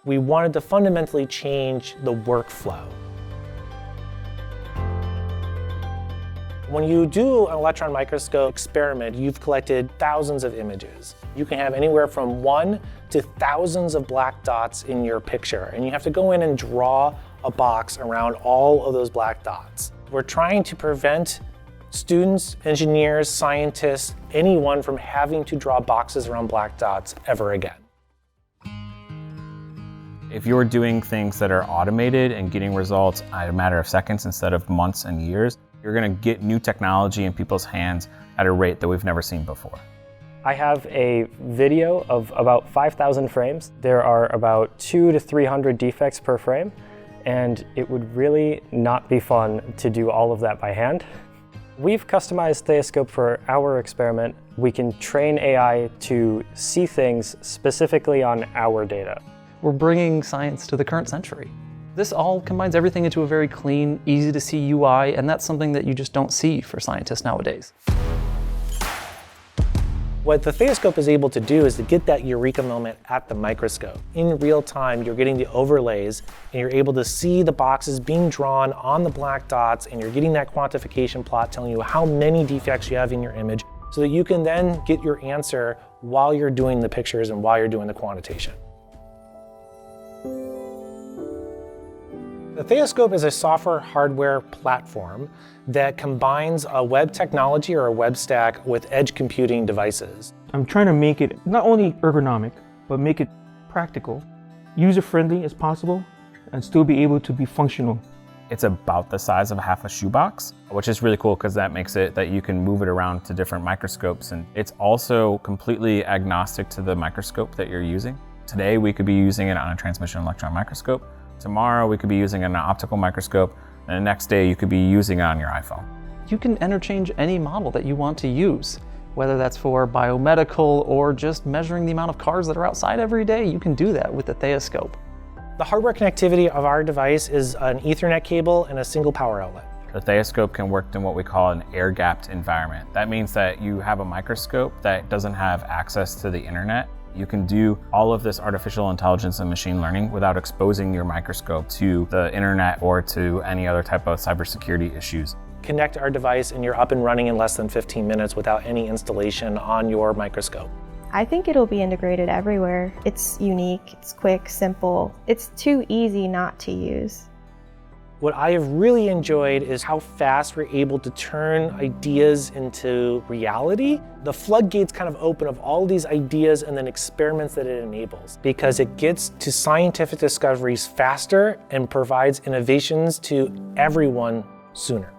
We wanted to fundamentally change the workflow. When you do an electron microscope experiment, you've collected thousands of images. You can have anywhere from 1 to thousands of black dots in your picture, and you have to go in and draw a box around all of those black dots. We're trying to prevent students, engineers, scientists, anyone from having to draw boxes around black dots ever again. If you're doing things that are automated and getting results in a matter of seconds instead of months and years, you're going to get new technology in people's hands at a rate that we've never seen before. I have a video of about 5,000 frames. There are about 200 to 300 defects per frame, and it would really not be fun to do all of that by hand. We've customized Theiascope for our experiment. We can train AI to see things specifically on our data. We're bringing science to the current century. This all combines everything into a very clean, easy to see UI, and that's something that you just don't see for scientists nowadays. What the Theiascope is able to do is to get that eureka moment at the microscope. In real time, you're getting the overlays, and you're able to see the boxes being drawn on the black dots, and you're getting that quantification plot telling you how many defects you have in your image, so that you can then get your answer while you're doing the pictures and while you're doing the quantitation. The Theiascope is a software hardware platform that combines a web technology or a web stack with edge computing devices. I'm trying to make it not only ergonomic, but make it practical, user-friendly as possible, and still be able to be functional. It's about the size of half a shoebox, which is really cool because that makes it that you can move it around to different microscopes. And it's also completely agnostic to the microscope that you're using. Today, we could be using it on a transmission electron microscope. Tomorrow, we could be using it on an optical microscope. And the next day, you could be using it on your iPhone. You can interchange any model that you want to use, whether that's for biomedical or just measuring the amount of cars that are outside every day. You can do that with the Theiascope. The hardware connectivity of our device is an Ethernet cable and a single power outlet. The Theiascope can work in what we call an air-gapped environment. That means that you have a microscope that doesn't have access to the internet. You can do all of this artificial intelligence and machine learning without exposing your microscope to the internet or to any other type of cybersecurity issues. Connect our device and you're up and running in less than 15 minutes without any installation on your microscope. I think it'll be integrated everywhere. It's unique, it's quick, simple. It's too easy not to use. What I have really enjoyed is how fast we're able to turn ideas into reality. The floodgates kind of open of all these ideas and then experiments that it enables, because it gets to scientific discoveries faster and provides innovations to everyone sooner.